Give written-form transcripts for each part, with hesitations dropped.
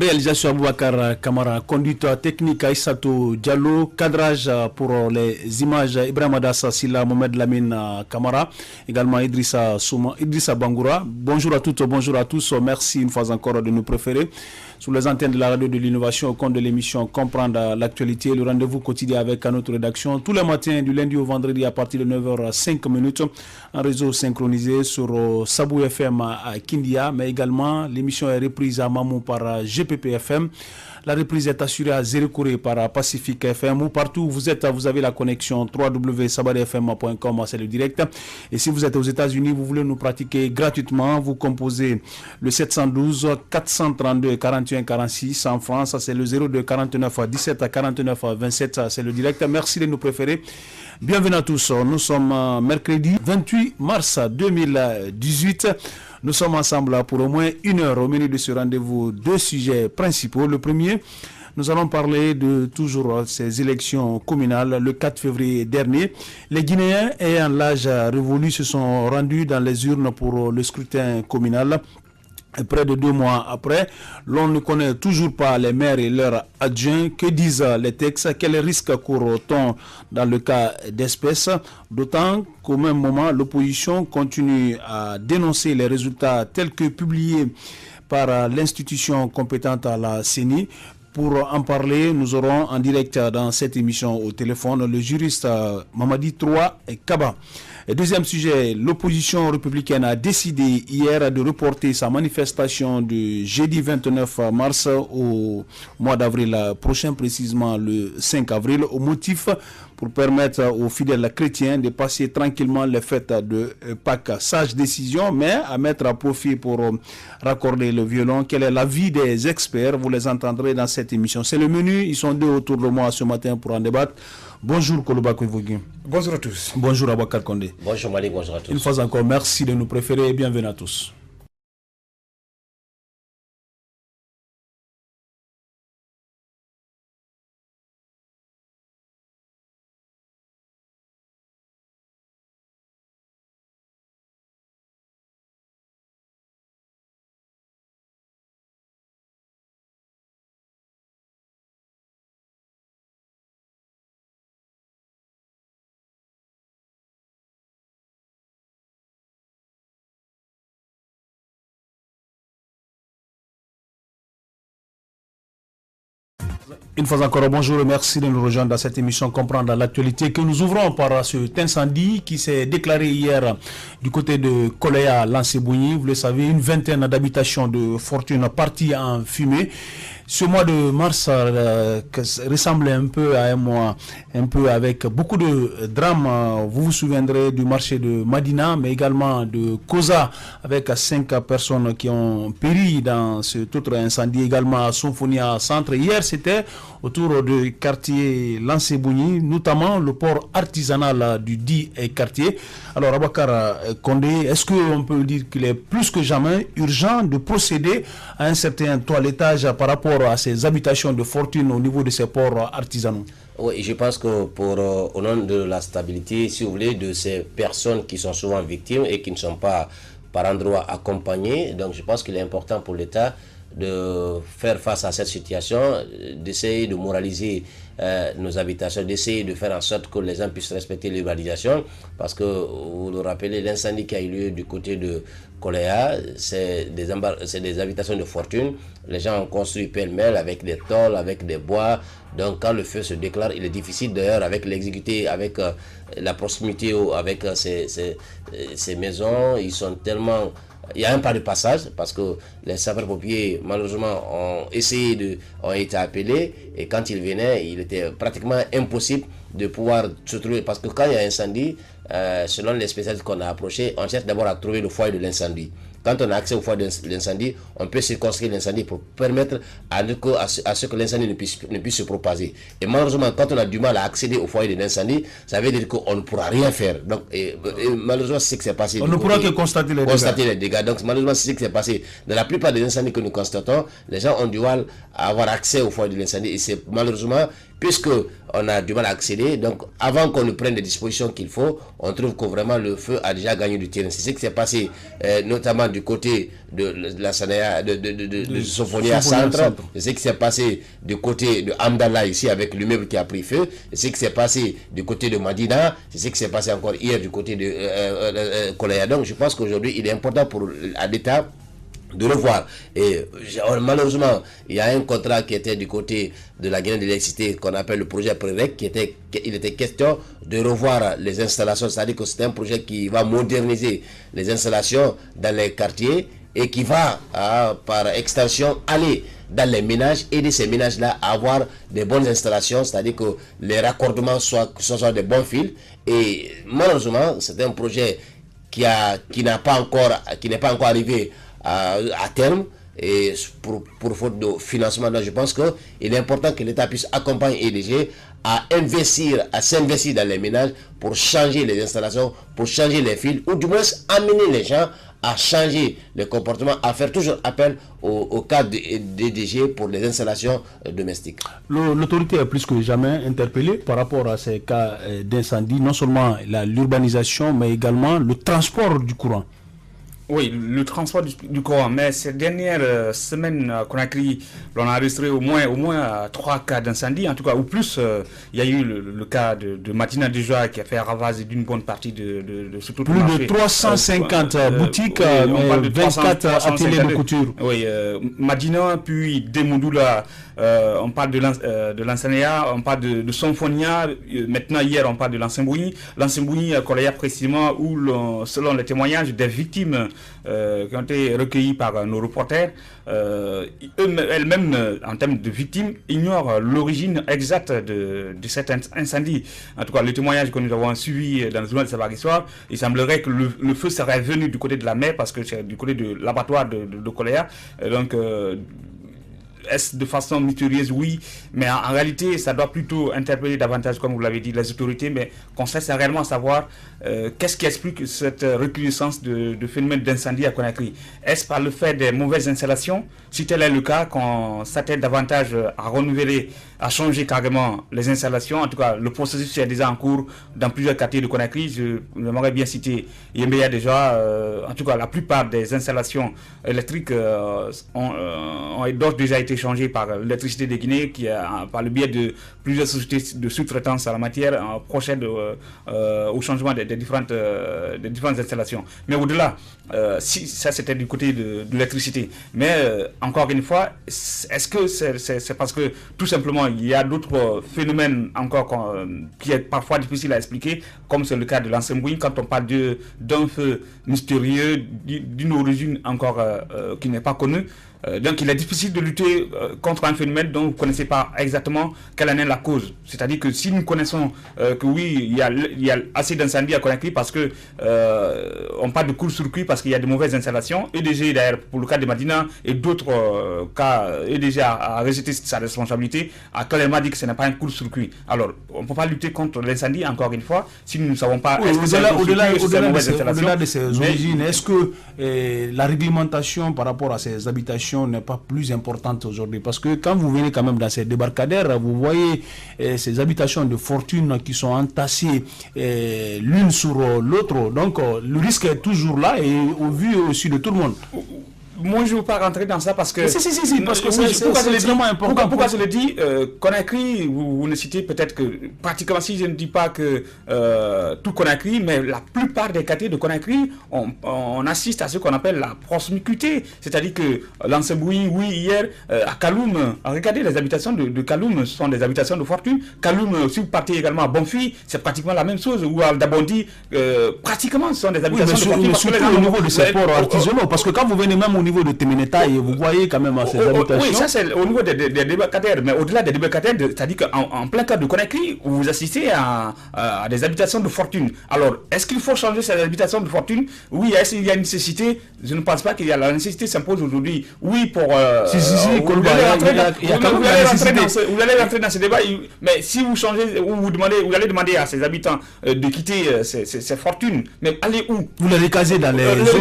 Réalisation Aboubacar Kamara, conduite technique Aïssatou Diallo, cadrage pour les images Ibrahim Adassa Silla Mohamed Lamine Kamara, également Idrissa Bangoura. Bonjour à toutes, bonjour à tous, merci une fois encore de nous préférer. Sous les antennes de la radio de l'innovation, au compte de l'émission Comprendre l'actualité, le rendez-vous quotidien avec notre rédaction tous les matins du lundi au vendredi à partir de 9h05 en réseau synchronisé sur Sabou FM à Kindia, mais également l'émission est reprise à Mamou par GPP-FM. La reprise est assurée à Zérekouré par Pacifique FM ou partout où vous êtes, vous avez la connexion www.sabadefm.com, c'est le direct. Et si vous êtes aux États-Unis, vous voulez nous pratiquer gratuitement, vous composez le 712 432 41 46 en France, c'est le 02 49 17 49 27, c'est le direct. Merci de nous préférer. Bienvenue à tous. Nous sommes mercredi 28 mars 2018. Nous sommes ensemble pour au moins une heure. Au menu de ce rendez-vous, deux sujets principaux. Le premier, nous allons parler de toujours ces élections communales le 4 février dernier. Les Guinéens ayant l'âge révolu se sont rendus dans les urnes pour le scrutin communal. Et près de 2 mois après, l'on ne connaît toujours pas les maires et leurs adjoints. Que disent les textes? Quels risques court-on dans le cas d'espèces? D'autant qu'au même moment, l'opposition continue à dénoncer les résultats tels que publiés par l'institution compétente à la CENI. Pour en parler, nous aurons en direct dans cette émission au téléphone le juriste Mamadi Troa Kaba. Et deuxième sujet, l'opposition républicaine a décidé hier de reporter sa manifestation du jeudi 29 mars au mois d'avril prochain, précisément le 5 avril, au motif pour permettre aux fidèles chrétiens de passer tranquillement les fêtes de Pâques. Sage décision, mais à mettre à profit pour raccorder le violon. Quel est l'avis des experts? Vous les entendrez dans cette émission. C'est le menu. Ils sont deux autour de moi ce matin pour en débattre. Bonjour Koloba Kouivogui. Bonjour à tous. Bonjour Abakar Kondé. Bonjour Malik, bonjour à tous. Une fois encore, merci de nous préférer et bienvenue à tous. Une fois encore, bonjour et merci de nous rejoindre dans cette émission Comprendre l'actualité que nous ouvrons par cet incendie qui s'est déclaré hier du côté de Koléa, Lansebougny. Vous le savez, une vingtaine d'habitations de fortune parties en fumée. Ce mois de mars ressemble un peu à un mois, un peu avec beaucoup de drames. Vous vous souviendrez du marché de Madina, mais également de Koza, avec 5 personnes qui ont péri dans cet autre incendie, également à Sonfonia Centre. Hier, c'était autour du quartier Lansebougny, notamment le port artisanal du dit quartier. Alors, Abakar Kondé, est-ce qu'on peut dire qu'il est plus que jamais urgent de procéder à un certain toilettage par rapport à ces habitations de fortune au niveau de ces ports artisanaux? Oui, je pense que au nom de la stabilité, si vous voulez, de ces personnes qui sont souvent victimes et qui ne sont pas par endroit accompagnées, donc je pense qu'il est important pour l'État de faire face à cette situation, d'essayer de moraliser nos habitations, d'essayer de faire en sorte que les gens puissent respecter l'urbanisation, parce que vous le rappelez, l'incendie qui a eu lieu du côté de Koléa, c'est des habitations de fortune. Les gens ont construit pêle-mêle avec des tôles, avec des bois. Donc quand le feu se déclare, il est difficile d'ailleurs avec l'exécuter, avec la proximité avec ces maisons. Ils sont tellement... Il y a un pas de passage parce que les sapeurs-pompiers, malheureusement, ont été appelés, et quand ils venaient, il était pratiquement impossible de pouvoir se trouver, parce que quand il y a un incendie, selon les spécialistes qu'on a approchés, on cherche d'abord à trouver le foyer de l'incendie. Quand on a accès au foyer de l'incendie, on peut circonscrire l'incendie pour permettre à ce que l'incendie ne puisse se propager. Et malheureusement, quand on a du mal à accéder au foyer de l'incendie, ça veut dire qu'on ne pourra rien faire. Donc, malheureusement, c'est ce qui s'est passé. On ne pourra que constater les dégâts. Donc, malheureusement, c'est ce qui s'est passé. Dans la plupart des incendies que nous constatons, les gens ont du mal à avoir accès au foyer de l'incendie. Et c'est malheureusement puisque on a du mal à accéder, donc avant qu'on ne prenne les dispositions qu'il faut, on trouve que vraiment le feu a déjà gagné du terrain. C'est ce qui s'est passé notamment du côté de la Sanaya, de Sophonia Centre. C'est ce qui s'est passé du côté de Amdallah ici avec l'immeuble qui a pris feu. C'est ce qui s'est passé du côté de Madina. C'est ce qui s'est passé encore hier du côté de Kolaya. Donc je pense qu'aujourd'hui il est important pour l'État de revoir. Et malheureusement, il y a un contrat qui était du côté de la Guinée de l'électricité qu'on appelle le projet PREREC, il était question de revoir les installations, c'est-à-dire que c'est un projet qui va moderniser les installations dans les quartiers et qui va, par extension, aller dans les ménages, aider ces ménages-là à avoir des bonnes installations, c'est-à-dire que les raccordements soient des bons fils. Et malheureusement, c'est un projet qui n'est pas encore arrivé à terme, et pour faute de financement. Donc je pense qu'il est important que l'État puisse accompagner EDG à s'investir dans les ménages pour changer les installations, pour changer les fils, ou du moins amener les gens à changer les comportements, à faire toujours appel au cadre d'EDG pour les installations domestiques. L'autorité est plus que jamais interpellée par rapport à ces cas d'incendie, non seulement l'urbanisation, mais également le transport du courant. Oui, le transport du courant. Mais ces dernières semaines qu'on a écrit, on a enregistré au moins 3 cas d'incendie, en tout cas, ou plus. Il y a eu le cas de Matina Dejoie qui a fait ravage d'une bonne partie de ce tout le marché. Plus de 350 boutiques, mais 24 ateliers de couture. Oui, Madina, puis Demoudoula, on parle de l'Ansanea, on parle de Sonfonia, maintenant hier on parle de l'Ansembouini. L'Ansembouini, Kolaya précisément, où selon les témoignages des victimes qui ont été recueillis par nos reporters, elles-mêmes, en termes de victimes, ignorent l'origine exacte de cet incendie. En tout cas, le témoignage que nous avons suivi dans le journal de Savoir-Histoire, il semblerait que le feu serait venu du côté de la mer, parce que c'est du côté de l'abattoir de Kolaya. Donc, est-ce de façon mystérieuse? Oui, mais en réalité, ça doit plutôt interpeller davantage, comme vous l'avez dit, les autorités, mais qu'on cherche réellement à savoir qu'est-ce qui explique cette recrudescence de phénomènes d'incendie à Conakry. Est-ce par le fait des mauvaises installations? Si tel est le cas, qu'on s'attelle davantage à renouveler, à changer carrément les installations. En tout cas, le processus est déjà en cours dans plusieurs quartiers de Conakry. J'aimerais bien citer Yembeya déjà. En tout cas, la plupart des installations électriques ont déjà été changées par l'électricité de Guinée, qui par le biais de plusieurs sociétés de sous-traitance en la matière procède au changement des différentes installations. Mais au-delà, si ça c'était du côté de l'électricité, mais encore une fois, est-ce que c'est parce que tout simplement il y a d'autres phénomènes encore qui est parfois difficile à expliquer, comme c'est le cas de l'Ansembouini, quand on parle d'un feu mystérieux, d'une origine encore qui n'est pas connue. Donc il est difficile de lutter contre un phénomène dont vous ne connaissez pas exactement quelle en est la cause. C'est-à-dire que si nous connaissons que oui, il y a assez d'incendies à Conakry parce que on parle de court-circuit parce qu'il y a de mauvaises installations, EDG d'ailleurs pour le cas de Madina et d'autres cas, EDG a rejeté sa responsabilité, a clairement dit que ce n'est pas un court-circuit. Alors on ne peut pas lutter contre l'incendie encore une fois si nous ne savons pas. Oui, au-delà de ces origines, est-ce que la réglementation par rapport à ces habitations n'est pas plus importante aujourd'hui, parce que quand vous venez quand même dans ces débarcadères, vous voyez ces habitations de fortune qui sont entassées l'une sur l'autre, donc le risque est toujours là et au vu aussi de tout le monde. Moi, je ne veux pas rentrer dans ça parce que... Si, parce que c'est extrêmement important. Pourquoi je le dis Conakry, vous ne citez peut-être que... Pratiquement, si je ne dis pas que tout Conakry, mais la plupart des quartiers de Conakry, on assiste à ce qu'on appelle la promiscuité. C'est-à-dire que l'Ansembouini, oui, hier, à Kaloum, regardez les habitations de Kaloum, ce sont des habitations de fortune. Kaloum, si vous partez également à Bonfi, c'est pratiquement la même chose. Ou à Dabondi, pratiquement, ce sont des habitations de fortune. Mais surtout au niveau de ces ports artisanaux, parce que quand vous venez même au niveau de Temeneta et vous voyez quand même ces habitations. Oui, ça c'est au niveau des débarcadères, mais au-delà des débarcadères, c'est-à-dire qu'en plein cas de Conakry, vous assistez à des habitations de fortune. Alors, est-ce qu'il faut changer ces habitations de fortune? Oui, est-ce qu'il y a une nécessité? Je ne pense pas qu'il y a la nécessité s'impose aujourd'hui. Oui, pour... vous allez rentrer dans ce débat, mais si vous changez, vous allez demander à ces habitants de quitter ces fortunes, mais allez où? Vous les recasez dans les zones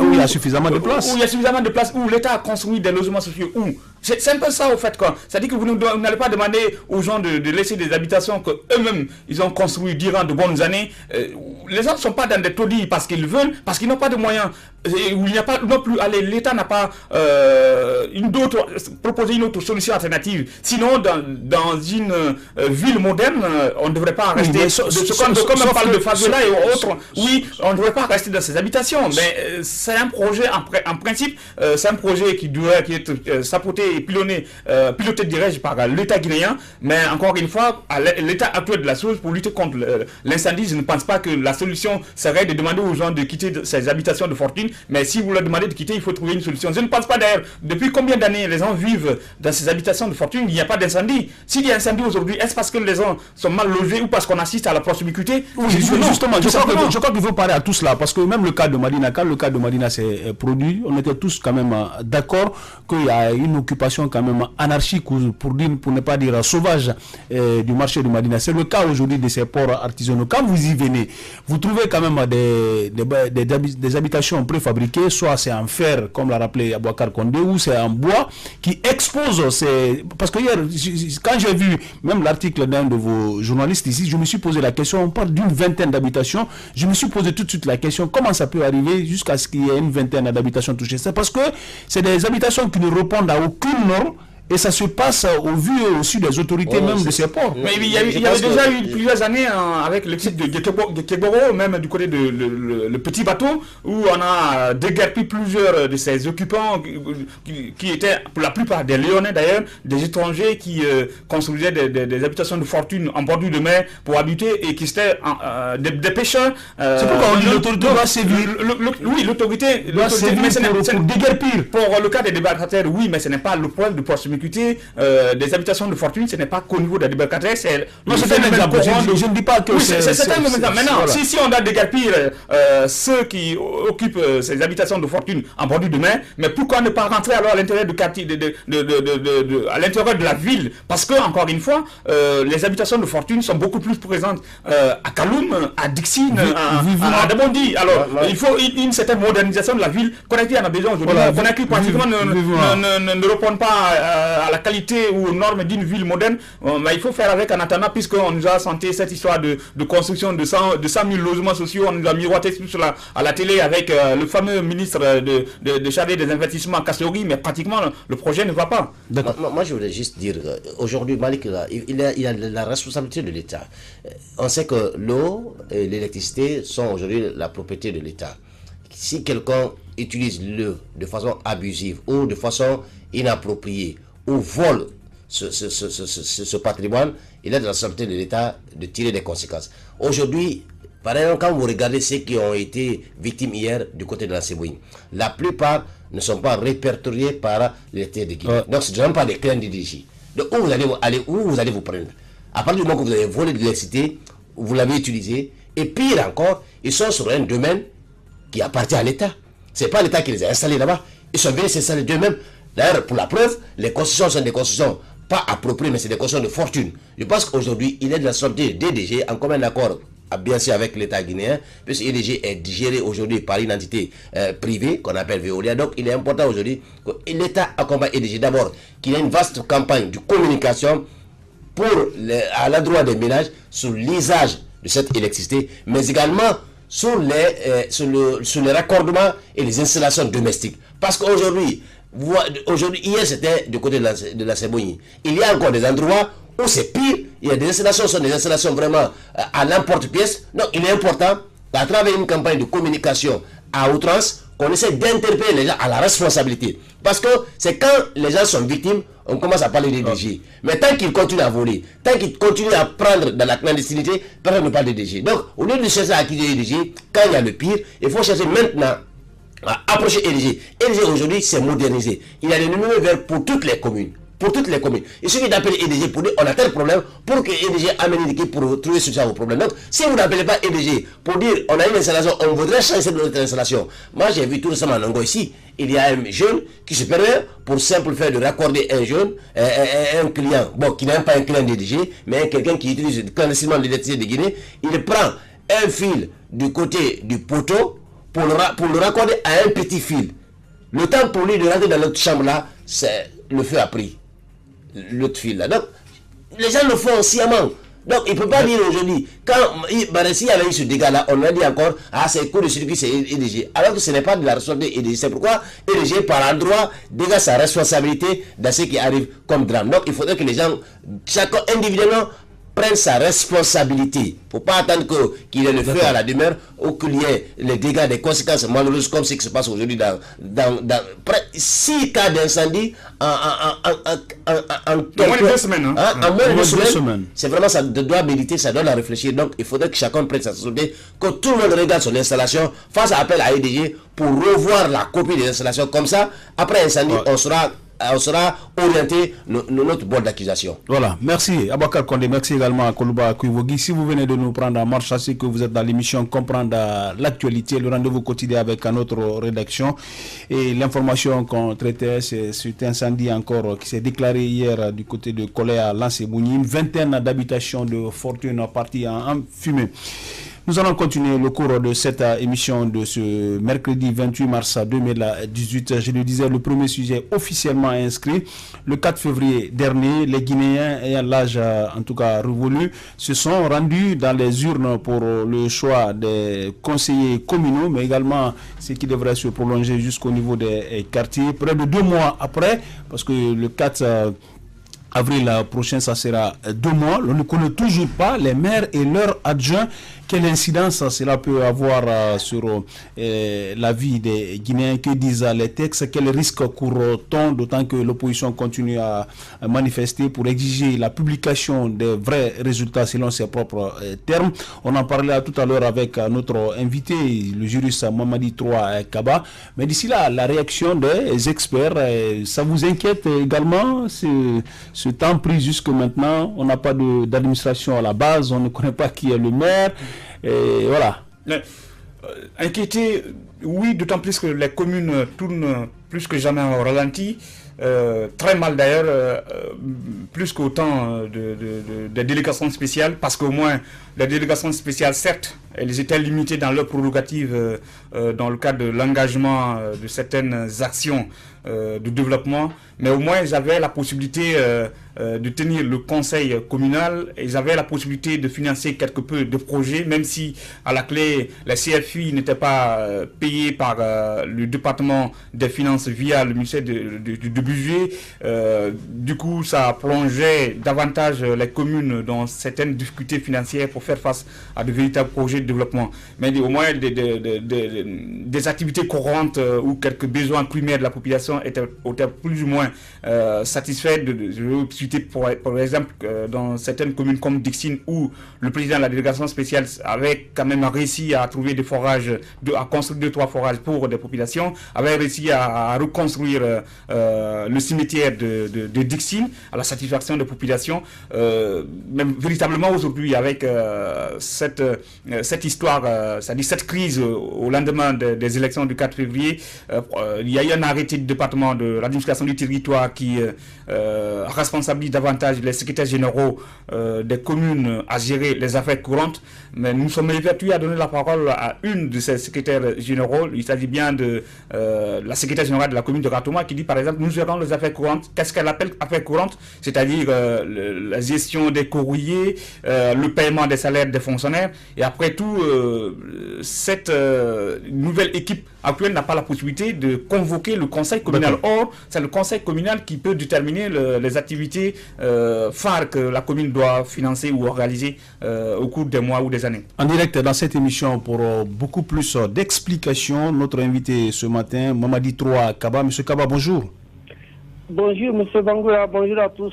où il y a suffisamment de place. Où il y a suffisamment de place, où l'État a construit des logements sociaux, où C'est un peu ça au fait, quoi. C'est-à-dire que vous n'allez pas demander aux gens de laisser des habitations que eux-mêmes ils ont construites durant de bonnes années. Les gens ne sont pas dans des taudis parce qu'ils veulent, parce qu'ils n'ont pas de moyens. Où il n'y a pas non plus, l'État n'a pas proposé une autre solution alternative. Sinon, dans une ville moderne, on ne devrait pas rester. Comme on parle de favela et autres, oui, on ne devrait pas rester dans ces habitations. Mais c'est un projet, en principe, c'est un projet qui doit être sapoté et piloté, dirais-je, par l'État guinéen. Mais encore une fois, à l'état actuel de la chose, pour lutter contre l'incendie, je ne pense pas que la solution serait de demander aux gens de quitter ces habitations de fortune. Mais si vous leur demandez de quitter, il faut trouver une solution. Je ne pense pas d'ailleurs, depuis combien d'années les gens vivent dans ces habitations de fortune, il n'y a pas d'incendie. S'il y a incendie aujourd'hui, est-ce parce que les gens sont mal logés ou parce qu'on assiste à la proximité? Oui, justement, je crois qu'il faut parler à tout cela, parce que même le cas de Madina, quand le cas de Madina s'est produit, on était tous quand même d'accord qu'il y a une occupation quand même anarchique, pour ne pas dire sauvage, du marché de Madina. C'est le cas aujourd'hui de ces ports artisanaux. Quand vous y venez, vous trouvez quand même des habitations préfabriquées, soit c'est en fer, comme l'a rappelé Abouakar Kondé, ou c'est en bois, qui expose parce que hier, quand j'ai vu même l'article d'un de vos journalistes ici, je me suis posé la question, on parle d'une vingtaine d'habitations, je me suis posé tout de suite la question, comment ça peut arriver jusqu'à ce qu'il y ait une vingtaine d'habitations touchées? C'est parce que c'est des habitations qui ne répondent à aucune norme. Et ça se passe au vu aussi des autorités même de ces ports. Mais il y avait déjà eu plusieurs années avec le site de Gekeboro, même du côté de le petit bateau, où on a déguerpi plusieurs de ces occupants qui étaient pour la plupart des Lyonnais d'ailleurs, des étrangers qui construisaient des habitations de fortune en bordure de mer pour habiter et qui étaient des pêcheurs. C'est pourquoi on dit l'autorité doit sévir. Oui, l'autorité doit sévir pour déguerpir. Pour le cas des débarcateurs, oui, mais ce n'est pas le problème de proximité. Des habitations de fortune, ce n'est pas qu'au niveau des débarcateurs, c'est un exemple. Je ne dis pas que c'est un exemple. Maintenant, si on doit déguerpir ceux qui occupent ces habitations de fortune en bordure de mer, mais pourquoi ne pas rentrer alors à l'intérieur du quartier, à l'intérieur de la ville? Parce que, encore une fois, les habitations de fortune sont beaucoup plus présentes à Kaloum, à Dixine, à Dabondi. Alors, il faut une certaine modernisation de la ville. Conakry en a besoin aujourd'hui. Conakry, pratiquement, ne répond pas à la qualité ou aux normes d'une ville moderne, mais il faut faire avec en attendant, puisqu'on nous a senti cette histoire de construction de 100 000 logements sociaux, on nous a miroité à la télé avec le fameux ministre de chargé des investissements Kassouri, mais pratiquement le projet ne va pas. Moi je voulais juste dire, aujourd'hui Malik, il a la responsabilité de l'État. On sait que l'eau et l'électricité sont aujourd'hui la propriété de l'État. Si quelqu'un utilise l'eau de façon abusive ou de façon inappropriée ou vole ce patrimoine, il est de la responsabilité de l'État de tirer des conséquences. Aujourd'hui, par exemple, quand vous regardez ceux qui ont été victimes hier du côté de la Sébouine, la plupart ne sont pas répertoriés par l'État de Guinée. Donc, ce ne sont pas des clients d'IDJ. Donc, où vous allez vous prendre? À partir du moment que vous avez volé de l'électricité, vous l'avez utilisé, et pire encore, ils sont sur un domaine qui appartient à l'État. Ce n'est pas l'État qui les a installés là-bas. Ils sont venus s'installer d'eux-mêmes. D'ailleurs, pour la preuve, les constructions sont des constructions pas appropriées, mais c'est des constructions de fortune. Je pense qu'aujourd'hui, il est de la responsabilité des DG, en commun accord bien sûr avec l'État guinéen, puisque l'EDG est géré aujourd'hui par une entité privée qu'on appelle Veolia. Donc, il est important aujourd'hui que l'État accompagne l'EDG d'abord, qu'il y ait une vaste campagne de communication à l'endroit des ménages sur l'usage de cette électricité, mais également sur les raccordements et les installations domestiques. Parce qu'aujourd'hui, hier c'était du côté de la Sébougne. Il y a encore des endroits où c'est pire. Il y a des installations, sont des installations vraiment à l'emporte-pièce. Donc il est important qu'à travers une campagne de communication à outrance, qu'on essaie d'interpeller les gens à la responsabilité. Parce que c'est quand les gens sont victimes, on commence à parler des DG. Mais tant qu'ils continuent à voler, tant qu'ils continuent à prendre dans la clandestinité, personne ne parle des DG. Donc, au lieu de chercher à acquitter les DG, quand il y a le pire, il faut chercher maintenant à approcher EDG. EDG aujourd'hui, c'est modernisé. Il y a des numéros verts pour toutes les communes. Pour toutes les communes. Il suffit d'appeler EDG pour dire on a tel problème pour que EDG amène une équipe pour trouver solution au problème. Donc, si vous n'appelez pas EDG pour dire on a une installation, on voudrait changer notre installation. Moi, j'ai vu tout récemment en Ango ici, il y a un jeune qui se permet pour simple fait de raccorder un jeune, un client, bon, qui n'est même pas un client d'EDG, mais quelqu'un qui utilise clandestinement l'électricité de Guinée, il prend un fil du côté du poteau pour le raccorder à un petit fil. Le temps pour lui de rentrer dans notre chambre là, c'est le feu a pris l'autre fil là. Donc, les gens le font sciemment. Donc, il ne peut pas dire aujourd'hui, quand s'il y avait eu ce dégât-là, on a dit encore, ah, c'est coup de circuit, c'est EDG. Alors que ce n'est pas de la responsabilité EDG. C'est pourquoi EDG, par endroit, dégage sa responsabilité dans ce qui arrive comme drame. Donc, il faudrait que les gens, chacun individuellement, prenne sa responsabilité. Il ne faut pas attendre qu'il y ait le feu à la demeure ou qu'il y ait les dégâts, des conséquences malheureuses comme ce qui se passe aujourd'hui dans 6 cas d'incendie en moins de 2 semaines. En moins de 2 semaines. C'est vraiment, ça doit méditer, ça doit la réfléchir. Donc il faudrait que chacun prenne sa responsabilité, que tout le monde regarde son installation, fasse appel à EDG pour revoir la copie des installations. Comme ça, après incendie, on sera orienté notre bord d'accusation. Voilà, merci Abakar Kondé, merci également à Koluba Kuivogi. Si vous venez de nous prendre en marche, c'est que vous êtes dans l'émission Comprendre l'actualité, le rendez-vous quotidien avec notre rédaction. Et l'information qu'on traitait, c'est cet incendie encore qui s'est déclaré hier du côté de Kolé à Lansebouni. Une vingtaine d'habitations de fortune parties en fumée. Nous allons continuer le cours de cette émission de ce mercredi 28 mars 2018. Je le disais, le premier sujet officiellement inscrit. Le 4 février dernier, les Guinéens ayant l'âge en tout cas révolu se sont rendus dans les urnes pour le choix des conseillers communaux, mais également ce qui devrait se prolonger jusqu'au niveau des quartiers. Près de 2 mois après, parce que le 4 avril prochain, ça sera 2 mois. On ne connaît toujours pas les maires et leurs adjoints. Quelle incidence cela peut avoir sur la vie des Guinéens? Que disent les textes? Quel risque court-on? D'autant que l'opposition continue à manifester pour exiger la publication des vrais résultats selon ses propres termes. On en parlait tout à l'heure avec notre invité, le juriste Mamadi Troa Kaba. Mais d'ici là, la réaction des experts, ça vous inquiète également ce temps pris jusque maintenant? On n'a pas d'administration à la base, on ne connaît pas qui est le maire. Et voilà. Inquiété, oui, d'autant plus que les communes tournent plus que jamais au ralenti. Très mal d'ailleurs, plus qu'au temps des délégations spéciales, parce qu'au moins les délégations spéciales, certes, elles étaient limitées dans leurs prérogatives dans le cadre de l'engagement de certaines actions de développement, mais au moins ils avaient la possibilité de tenir le conseil communal, ils avaient la possibilité de financer quelque peu de projets, même si à la clé la CFI n'était pas payée par le département des finances via le ministère du budget. Du coup, ça plongeait davantage les communes dans certaines difficultés financières pour faire face à de véritables projets de développement. Mais au moins des activités courantes ou quelques besoins primaires de la population étaient plus ou moins satisfaits. Je vais citer par exemple dans certaines communes comme Dixine, où le président de la délégation spéciale avait quand même réussi à trouver des forages, à construire 2-3 forages pour des populations, avait réussi à reconstruire le cimetière de Dixine à la satisfaction des populations. Même véritablement aujourd'hui avec cette histoire, c'est-à-dire cette crise au lendemain des élections du 4 février, il y a eu un arrêté du département de l'administration du territoire qui responsabilise davantage les secrétaires généraux des communes à gérer les affaires courantes. Mais nous sommes évertués à donner la parole à une de ces secrétaires généraux. Il s'agit bien de la secrétaire générale de la commune de Ratouma qui dit par exemple, nous gérons les affaires courantes. Qu'est-ce qu'elle appelle affaires courantes? C'est-à-dire la gestion des courriers, le paiement des salaires des fonctionnaires. Et après tout, cette nouvelle équipe actuelle n'a pas la possibilité de convoquer le conseil communal. Or, c'est le conseil communal qui peut déterminer les activités phares que la commune doit financer ou réaliser au cours des mois ou des années. En direct dans cette émission pour beaucoup plus d'explications, notre invité ce matin, Mamadi Troa Kaba. Monsieur Kaba, bonjour. Bonjour, monsieur Bangoura, bonjour à tous.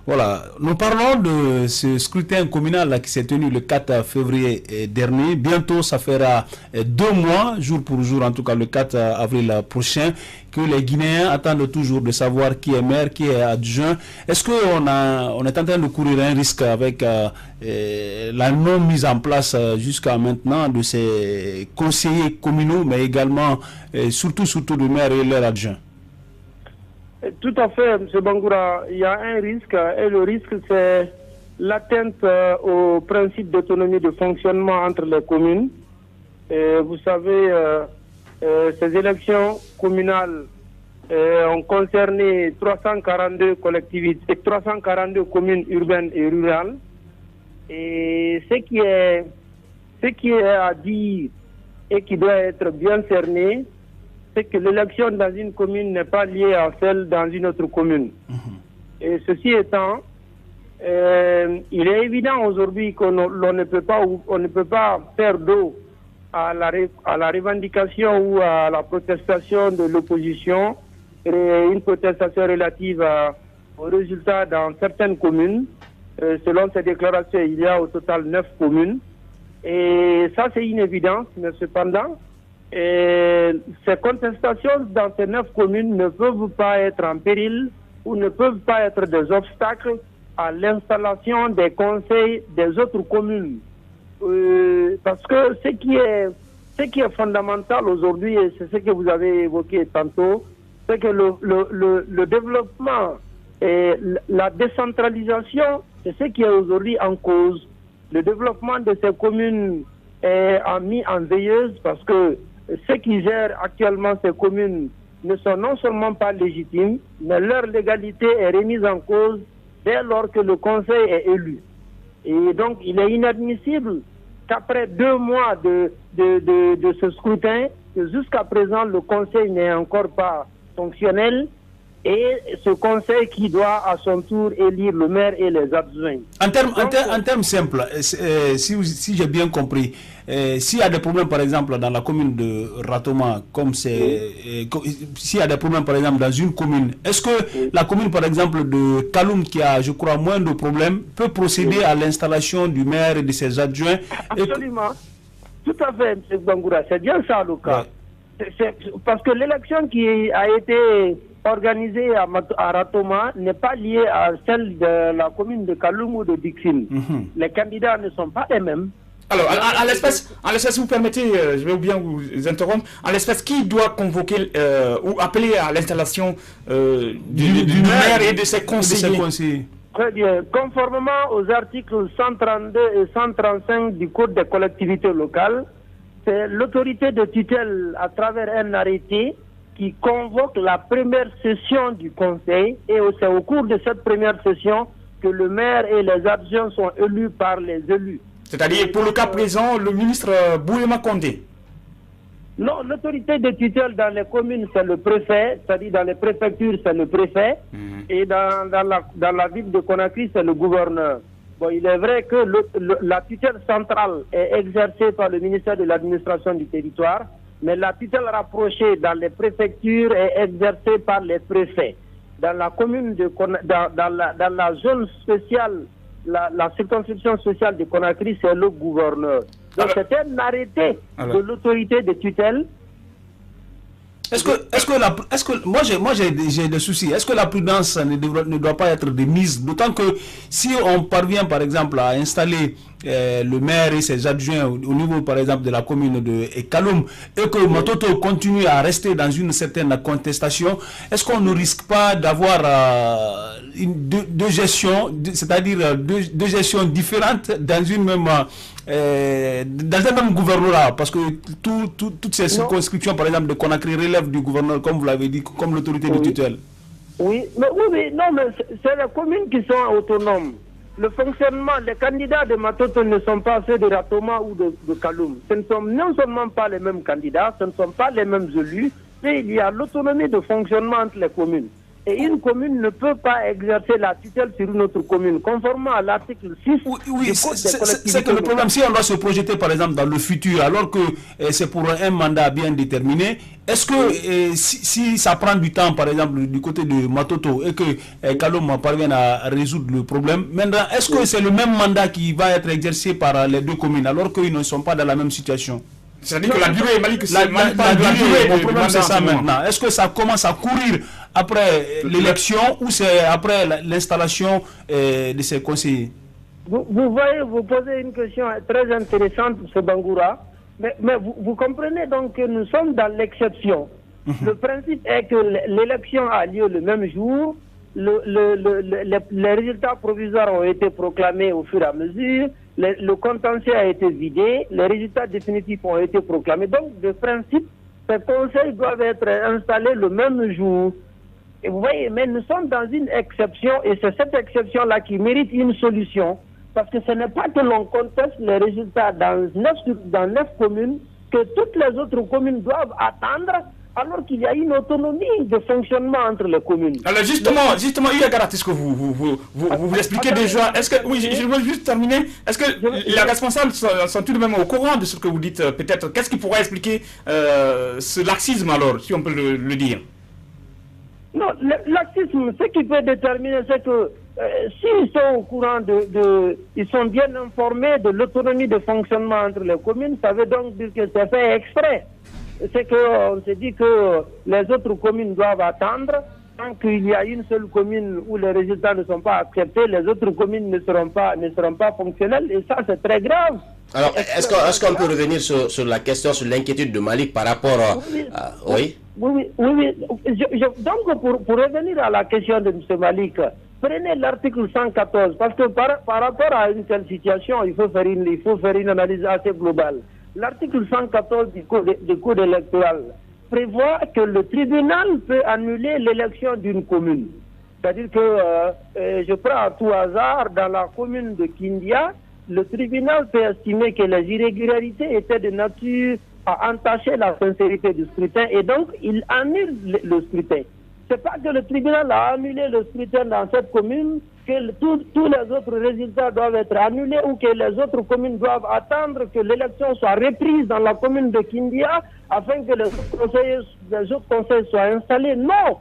Voilà, nous parlons de ce scrutin communal là, qui s'est tenu le 4 février dernier. Bientôt, ça fera 2 mois, jour pour jour, en tout cas le 4 avril prochain, que les Guinéens attendent toujours de savoir qui est maire, qui est adjoint. Est-ce qu'on est en train de courir un risque avec la non mise en place jusqu'à maintenant de ces conseillers communaux, mais également, surtout de maires et leurs adjoints? Tout à fait, M. Bangoura, il y a un risque, et le risque c'est l'atteinte au principe d'autonomie de fonctionnement entre les communes. Et vous savez, ces élections communales ont concerné 342 collectivités, 342 communes urbaines et rurales. Et ce qui est à dire et qui doit être bien cerné, c'est que l'élection dans une commune n'est pas liée à celle dans une autre commune. Et ceci étant, il est évident aujourd'hui qu'on ne peut pas faire dos à la revendication ou à la protestation de l'opposition, une protestation relative aux résultats dans certaines communes. Selon ces déclarations, il y a au total 9 communes. Et ça, c'est une évidence, mais cependant, ces contestations dans ces 9 communes ne peuvent pas être en péril ou ne peuvent pas être des obstacles à l'installation des conseils des autres communes. Parce que ce qui est fondamental aujourd'hui, et c'est ce que vous avez évoqué tantôt, c'est que le développement et la décentralisation, c'est ce qui est aujourd'hui en cause. Le développement de ces communes est mis en veilleuse parce que ceux qui gèrent actuellement ces communes ne sont non seulement pas légitimes, mais leur légalité est remise en cause dès lors que le conseil est élu. Et donc, il est inadmissible qu'après 2 mois de ce scrutin, que jusqu'à présent, le conseil n'est encore pas fonctionnel, et ce conseil qui doit à son tour élire le maire et les adjoints. En termes simples, si j'ai bien compris, s'il y a des problèmes par exemple dans la commune de Ratoma, s'il y a des problèmes par exemple dans une commune, est-ce que la commune par exemple de Kaloum, qui a je crois moins de problèmes, peut procéder à l'installation du maire et de ses adjoints? Absolument, tout à fait, M. Bangoura, c'est bien ça le cas. Ouais. Parce que l'élection qui a été organisée à Ratoma n'est pas liée à celle de la commune de Kaloum ou de Dixine. Les candidats ne sont pas les mêmes. Alors, en l'espèce, si vous permettez, je vais bien vous interrompre. En l'espèce, qui doit convoquer ou appeler à l'installation du maire et de ses conseillers? Très bien. Conformément aux articles 132 et 135 du Code des collectivités locales, c'est l'autorité de tutelle à travers un arrêté qui convoque la première session du conseil, et c'est au cours de cette première session que le maire et les adjoints sont élus par les élus. C'est-à-dire, pour le cas présent, le ministre Bouema Condé? Non, l'autorité de tutelle dans les communes, c'est le préfet, c'est-à-dire dans les préfectures, c'est le préfet, et dans la ville de Conakry, c'est le gouverneur. Bon, il est vrai que la tutelle centrale est exercée par le ministère de l'administration du territoire, mais la tutelle rapprochée dans les préfectures est exercée par les préfets. Dans la commune dans la zone spéciale, la circonscription spéciale de Conakry, c'est le gouverneur. Donc c'est un arrêté de l'autorité de tutelle. Moi j'ai des soucis. Est-ce que la prudence ne doit pas être de mise? D'autant que si on parvient par exemple à installer le maire et ses adjoints au niveau par exemple de la commune de Kaloum, et que Matoto continue à rester dans une certaine contestation, est-ce qu'on ne risque pas d'avoir deux gestions, c'est-à-dire deux gestions différentes dans une même dans un même gouvernorat, parce que toutes ces circonscriptions par exemple de Conakry relèvent du gouverneur, comme vous l'avez dit, comme l'autorité de tutelle? Oui, mais c'est les communes qui sont autonomes. Le fonctionnement, les candidats de Matoto ne sont pas ceux de Ratoma ou de Kaloum. Ce ne sont non seulement pas les mêmes candidats, ce ne sont pas les mêmes élus, mais il y a l'autonomie de fonctionnement entre les communes. Et une commune ne peut pas exercer la tutelle sur une autre commune, conformément à l'article 6. Oui, c'est que le problème, si on doit se projeter par exemple dans le futur, alors que c'est pour un mandat bien déterminé, est-ce que si ça prend du temps, par exemple, du côté de Matoto, et que Kaloum parvienne à résoudre le problème, maintenant, est-ce que c'est le même mandat qui va être exercé par les deux communes, alors qu'ils ne sont pas dans la même situation? C'est-à-dire que la durée, mon problème c'est ça maintenant. Est-ce que ça commence à courir après l'élection ou c'est après l'installation de ces conseillers? Vous voyez, vous posez une question très intéressante, M. Bangoura, mais vous comprenez donc que nous sommes dans l'exception. Le principe est que l'élection a lieu le même jour, les résultats provisoires ont été proclamés au fur et à mesure, le contentieux a été vidé, les résultats définitifs ont été proclamés. Donc, de principe, ces conseils doivent être installés le même jour. Et vous voyez, mais nous sommes dans une exception et c'est cette exception-là qui mérite une solution. Parce que ce n'est pas que l'on conteste les résultats dans 9 communes que toutes les autres communes doivent attendre alors qu'il y a une autonomie de fonctionnement entre les communes. Alors justement, il y a garanti que vous expliquez déjà. Est-ce que, oui, je veux juste terminer. Est-ce que les responsables sont tout de même au courant de ce que vous dites peut-être? Qu'est-ce qui pourrait expliquer ce laxisme alors, si on peut le dire? Non, le laxisme, ce qui peut déterminer, c'est que s'ils sont au courant ils sont bien informés de l'autonomie de fonctionnement entre les communes, ça veut donc dire que c'est fait exprès. C'est qu'on se dit que les autres communes doivent attendre. Tant qu'il y a une seule commune où les résultats ne sont pas acceptés, les autres communes ne seront pas fonctionnelles. Et ça, c'est très grave. Alors, est-ce qu'on peut revenir sur la question, sur l'inquiétude de Malik par rapport à... Oui. Oui. Donc, pour revenir à la question de M. Malik, prenez l'article 114, parce que par rapport à une telle situation, il faut faire une analyse assez globale. L'article 114 du Code électoral prévoit que le tribunal peut annuler l'élection d'une commune. C'est-à-dire que, je prends à tout hasard, dans la commune de Kindia, le tribunal peut estimer que les irrégularités étaient de nature à entacher la sincérité du scrutin et donc il annule le scrutin. C'est pas que le tribunal a annulé le scrutin dans cette commune que tous les autres résultats doivent être annulés ou que les autres communes doivent attendre que l'élection soit reprise dans la commune de Kindia afin que les autres conseils soient installés. Non!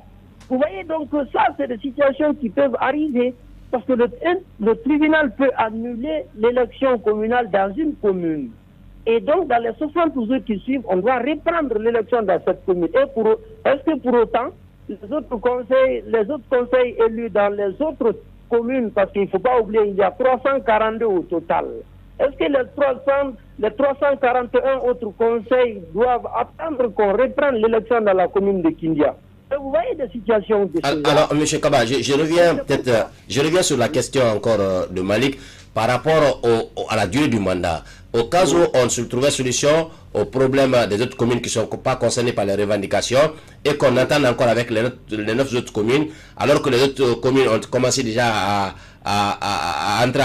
Vous voyez donc que ça, c'est des situations qui peuvent arriver parce que le tribunal peut annuler l'élection communale dans une commune. Et donc, dans les 60 jours qui suivent, on doit reprendre l'élection dans cette commune. Et est-ce que pour autant, les autres conseils élus dans les autres communes, parce qu'il ne faut pas oublier, il y a 342 au total. Est-ce que les 341 autres conseils doivent attendre qu'on reprenne l'élection dans la commune de Kindia? Et vous voyez des situations de ce genre. Alors, M. Kaba, je reviens sur la question encore de Malik par rapport à la durée du mandat. Au cas où on se trouvait solution au problème des autres communes qui ne sont pas concernées par les revendications et qu'on attend encore avec les 9 autres communes, alors que les autres communes ont commencé déjà à entrer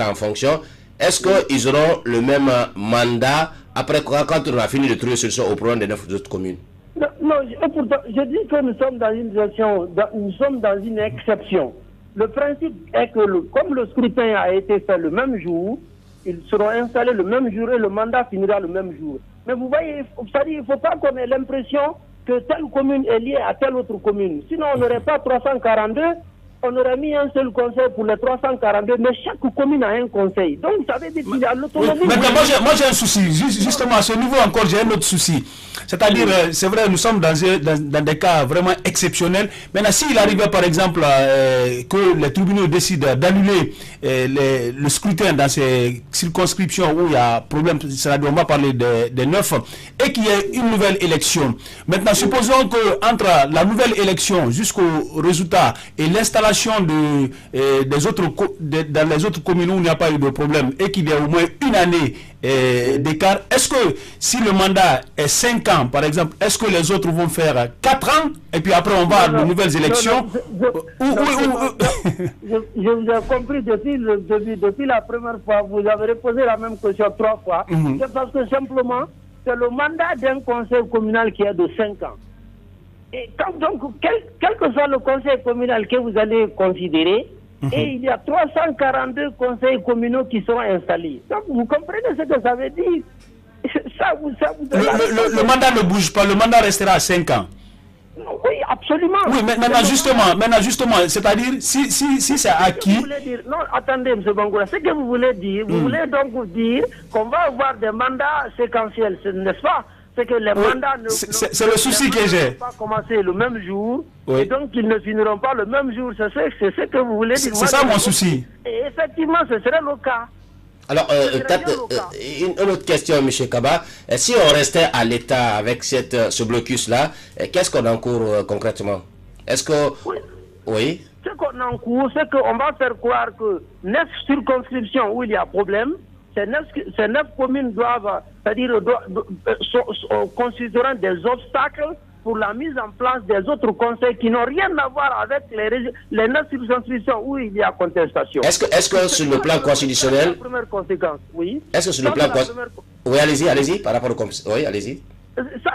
en fonction, est-ce qu'ils auront le même mandat après quand on a fini de trouver solution au problème des 9 autres communes? Non, pourtant, je dis que nous sommes dans une exception. Le principe est que comme le scrutin a été fait le même jour, ils seront installés le même jour et le mandat finira le même jour. Mais vous voyez, il ne faut pas qu'on ait l'impression que telle commune est liée à telle autre commune. Sinon, on n'aurait pas 342, on aurait mis un seul conseil pour les 342, mais chaque commune a un conseil. Donc, ça veut dire qu'il y a l'autonomie. Mais moi, j'ai un souci. Justement, à ce niveau encore, j'ai un autre souci. C'est-à-dire, c'est vrai, nous sommes dans des cas vraiment exceptionnels. Maintenant, s'il arrivait, par exemple, que les tribunaux décident d'annuler le scrutin dans ces circonscriptions où il y a problème, c'est-à-dire, on va parler des 9, et qu'il y ait une nouvelle élection. Maintenant, supposons qu'entre la nouvelle élection jusqu'au résultat et l'installation des autres dans les autres communes où il n'y a pas eu de problème et qu'il y a au moins une année d'écart, est-ce que si le mandat est 5 ans, par exemple, est-ce que les autres vont faire 4 ans et puis après on va à de nouvelles élections? Je vous ai compris depuis la première fois, vous avez posé la même question 3 fois. C'est parce que simplement, c'est le mandat d'un conseil communal qui est de 5 ans. Et donc, quel que soit le conseil communal que vous allez considérer, et il y a 342 conseils communaux qui seront installés. Donc, vous comprenez ce que ça veut dire? Le mandat ne bouge pas, le mandat restera à 5 ans. Oui, absolument. Oui, mais maintenant justement, c'est-à-dire, si c'est acquis... Non, attendez, M. Bangoura, ce que vous voulez dire, vous voulez donc dire qu'on va avoir des mandats séquentiels, n'est-ce pas? C'est que les mandats c'est le souci que j'ai. Ne vont pas commencer le même jour, et donc ils ne finiront pas le même jour. C'est ce que vous voulez dire. C'est ça mon souci. Et effectivement, ce serait le cas. Alors, peut-être une autre question, M. Kaba. Si on restait à l'État avec ce blocus-là, qu'est-ce qu'on encourt concrètement? Est-ce que... Oui. Ce qu'on encourt, c'est qu'on va faire croire que 9 circonscriptions où il y a problème, ces 9 communes doivent c'est-à-dire considérant des obstacles pour la mise en place des autres conseils qui n'ont rien à voir avec les 9 circonscriptions où il y a contestation. Est-ce que sur le plan constitutionnel... C'est la première conséquence, oui. Est-ce que sur le plan constitutionnel... Oui, allez-y, par rapport au... Oui, allez-y. Ça,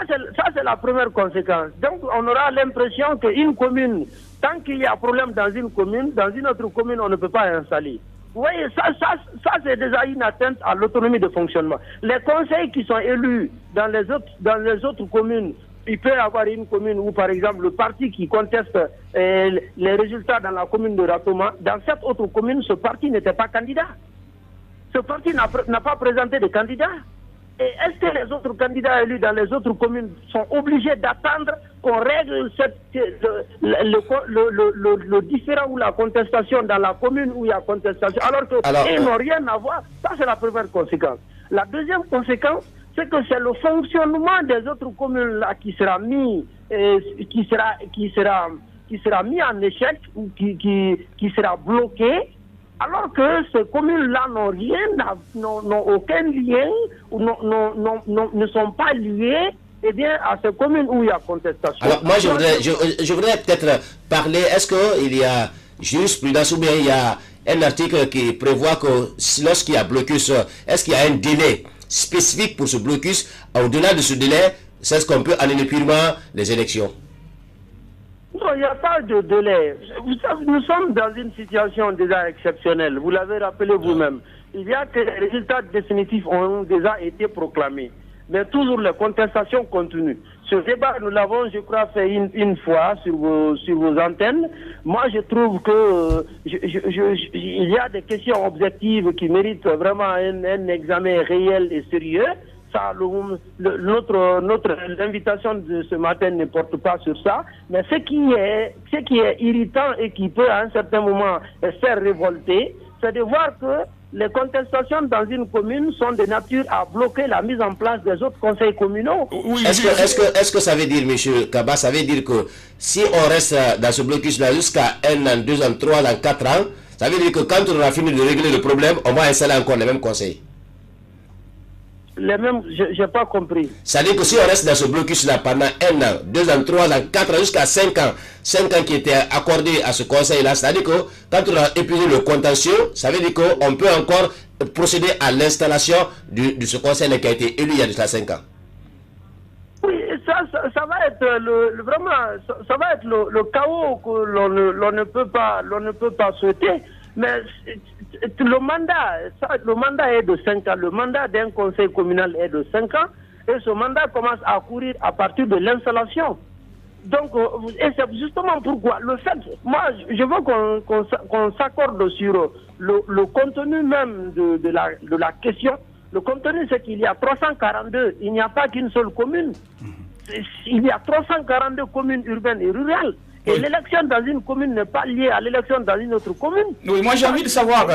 c'est la première conséquence. Donc, on aura l'impression qu'une commune, tant qu'il y a problème dans une commune, dans une autre commune, on ne peut pas installer. Vous voyez, ça c'est déjà une atteinte à l'autonomie de fonctionnement. Les conseils qui sont élus dans les autres communes, il peut y avoir une commune où, par exemple, le parti qui conteste les résultats dans la commune de Ratoma, dans cette autre commune, ce parti n'était pas candidat. Ce parti n'a pas présenté de candidat. Et est-ce que les autres candidats élus dans les autres communes sont obligés d'attendre qu'on règle le différend ou la contestation dans la commune où il y a contestation, alors qu'ils n'ont rien à voir? Ça, c'est la première conséquence. La deuxième conséquence, c'est que c'est le fonctionnement des autres communes là qui sera mis en échec ou qui sera bloqué, alors que ces communes-là n'ont aucun lien ou ne sont pas liées à ces communes où il y a contestation. Alors moi je voudrais peut-être parler, est-ce qu'il y a jurisprudence ou bien il y a un article qui prévoit que lorsqu'il y a blocus, est-ce qu'il y a un délai spécifique pour ce blocus? Au-delà de ce délai, c'est ce qu'on peut annuler purement les élections? Non, il n'y a pas de délai. Vous savez, nous sommes dans une situation déjà exceptionnelle. Vous l'avez rappelé vous-même. Il y a que les résultats définitifs ont déjà été proclamés. Mais toujours les contestations continuent. Ce débat, nous l'avons, je crois, fait une fois sur vos antennes. Moi, je trouve que il y a des questions objectives qui méritent vraiment un examen réel et sérieux. Ça, notre invitation de ce matin ne porte pas sur ça. Mais ce qui est irritant et qui peut à un certain moment faire révolter, c'est de voir que les contestations dans une commune sont de nature à bloquer la mise en place des autres conseils communaux. Oui, est-ce que ça veut dire, M. Kaba, ça veut dire que si on reste dans ce blocus-là jusqu'à 1 an, 2 ans, 3 ans, 4 ans, ça veut dire que quand on aura fini de régler le problème, on va installer encore les mêmes conseils? Les mêmes, je n'ai pas compris. Ça veut dire que si on reste dans ce blocus-là pendant 1 an, 2 ans, 3 ans, 4 ans, jusqu'à 5 ans qui étaient accordés à ce conseil-là, c'est-à-dire que quand on a épuisé le contentieux, ça veut dire qu'on peut encore procéder à l'installation de ce conseil qui a été élu il y a déjà 5 ans. Oui, ça va être ça va être le chaos que l'on ne peut pas souhaiter. Mais le mandat est de 5 ans. Le mandat d'un conseil communal est de 5 ans. Et ce mandat commence à courir à partir de l'installation. Donc, et c'est justement pourquoi le fait, moi, je veux qu'on s'accorde sur le contenu même de la question. Le contenu, c'est qu'il y a 342. Il n'y a pas qu'une seule commune. Il y a 342 communes urbaines et rurales. Et l'élection dans une commune n'est pas liée à l'élection dans une autre commune. Oui, moi j'ai envie de savoir,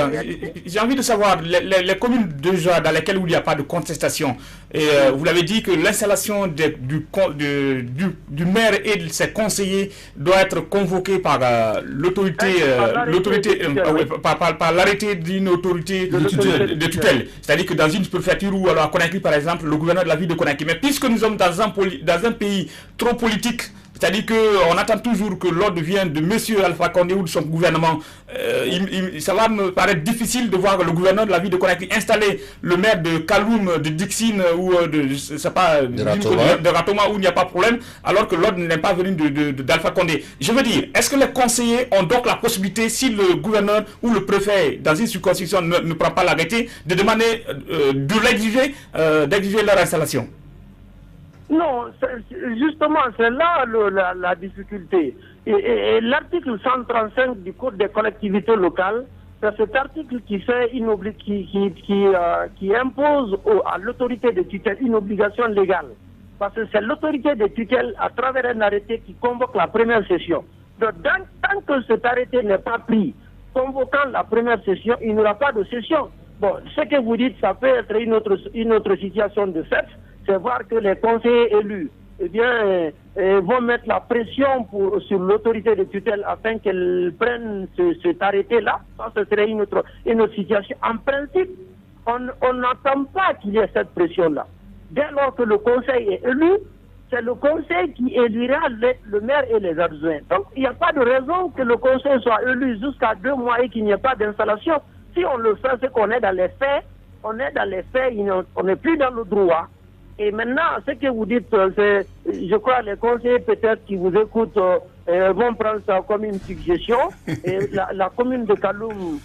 les communes déjà dans lesquelles il n'y a pas de contestation. Et vous l'avez dit que l'installation du maire et de ses conseillers doit être convoquée par l'autorité, par l'arrêté d'une autorité de tutelle. C'est-à-dire que dans une préfecture ou alors à Conakry par exemple, le gouverneur de la ville de Conakry. Mais puisque nous sommes dans un pays trop politique, c'est-à-dire qu'on attend toujours que l'ordre vienne de M. Alpha Condé ou de son gouvernement. Ça va me paraître difficile de voir le gouverneur de la ville de Conakry installer le maire de Kaloum, de Dixine ou de Ratoma où il n'y a pas de problème, alors que l'ordre n'est pas venu d'Alpha Condé. Je veux dire, est-ce que les conseillers ont donc la possibilité, si le gouverneur ou le préfet dans une circonscription ne prend pas l'arrêté, de demander, d'exiger leur installation? Non, justement, c'est là la difficulté. Et l'article 135 du Code des collectivités locales, c'est cet article qui fait qui impose à l'autorité de tutelle une obligation légale. Parce que c'est l'autorité de tutelle, à travers un arrêté, qui convoque la première session. Donc, tant que cet arrêté n'est pas pris, convoquant la première session, il n'y aura pas de session. Bon, ce que vous dites, ça peut être une autre situation de fait. C'est voir que les conseillers élus vont mettre la pression sur l'autorité de tutelle afin qu'elle prenne cet arrêté-là. Ça, ce serait une autre situation. En principe, on n'attend pas qu'il y ait cette pression-là. dès lors que le conseil est élu, c'est le conseil qui élira le maire et les adjoints. Donc, il n'y a pas de raison que le conseil soit élu jusqu'à 2 mois et qu'il n'y ait pas d'installation. Si on le fait, c'est qu'on est dans les faits. On est dans les faits, on n'est plus dans le droit. Et maintenant, ce que vous dites, je crois les conseillers peut-être qui vous écoutent vont prendre ça comme une suggestion. Et la commune de Kaloum,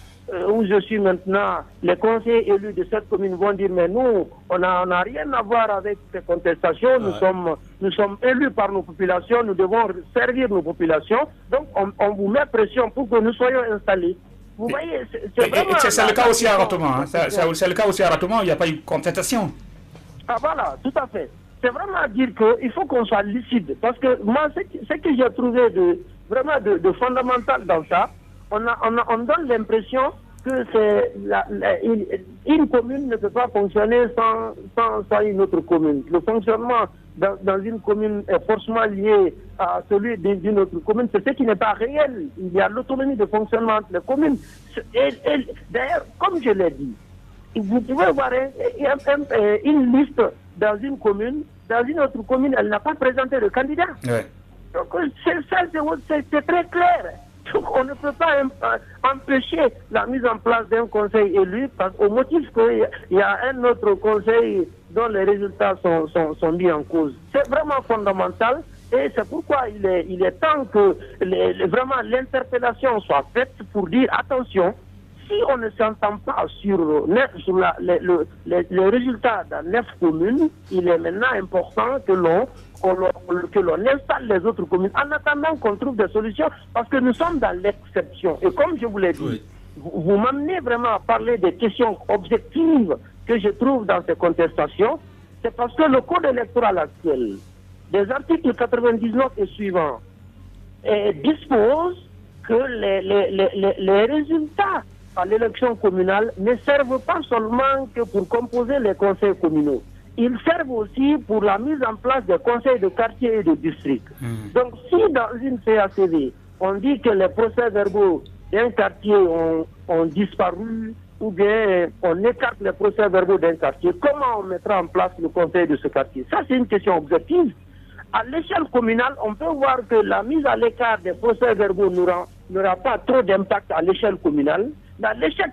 où je suis maintenant, les conseillers élus de cette commune vont dire mais nous, on n'a rien à voir avec ces contestations, nous sommes élus par nos populations, nous devons servir nos populations, donc on vous met pression pour que nous soyons installés. Vous voyez, c'est vraiment... C'est le cas aussi à Ratoman, hein. C'est le cas aussi à Ratoman, il n'y a pas eu de contestation. Ah voilà, tout à fait. C'est vraiment à dire qu'il faut qu'on soit lucide, parce que moi, ce que j'ai trouvé vraiment de fondamental dans ça, on donne l'impression que une commune ne peut pas fonctionner sans une autre commune. Le fonctionnement dans une commune est forcément lié à celui d'une autre commune. C'est ce qui n'est pas réel. Il y a l'autonomie de fonctionnement entre les communes. D'ailleurs, comme je l'ai dit, vous pouvez voir une liste dans une commune, dans une autre commune, elle n'a pas présenté de candidat. Ouais. Donc, c'est très clair. Donc, on ne peut pas empêcher la mise en place d'un conseil élu au motif qu'il y a un autre conseil dont les résultats sont mis en cause. C'est vraiment fondamental et c'est pourquoi il est temps que vraiment l'interpellation soit faite pour dire attention, si on ne s'entend pas sur les résultats dans 9 communes, il est maintenant important que l'on installe les autres communes en attendant qu'on trouve des solutions, parce que nous sommes dans l'exception. Et comme je vous l'ai dit, vous m'amenez vraiment à parler des questions objectives que je trouve dans ces contestations, c'est parce que le code électoral actuel, des articles 99 et suivants, dispose que les résultats à l'élection communale ne servent pas seulement que pour composer les conseils communaux. Ils servent aussi pour la mise en place des conseils de quartier et de district. Donc, si dans une CACV, on dit que les procès-verbaux d'un quartier ont disparu, ou bien on écarte les procès-verbaux d'un quartier, comment on mettra en place le conseil de ce quartier? Ça, c'est une question objective. À l'échelle communale, on peut voir que la mise à l'écart des procès-verbaux n'aura pas trop d'impact à l'échelle communale. À l'échelle